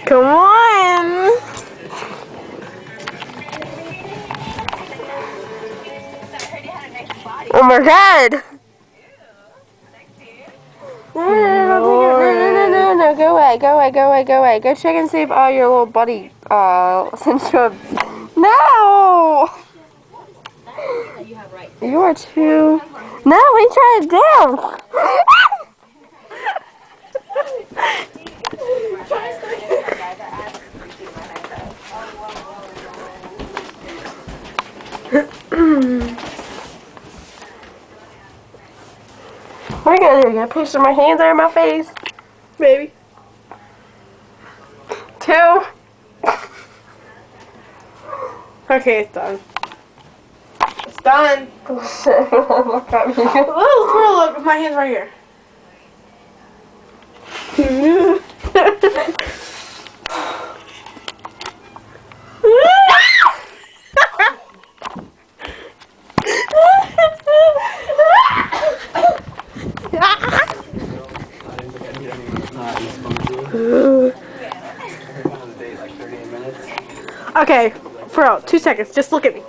Come on. Oh my god. No, go away. Go check and see if all your little buddy, since you're, no! You are too, no, what are you trying to do? What are you gonna do? You gonna push my hands out of my face? Maybe. 2. Okay, it's done. It's done. Look at me. Look, my hand's right here. Okay, for real, 2 seconds, just look at me.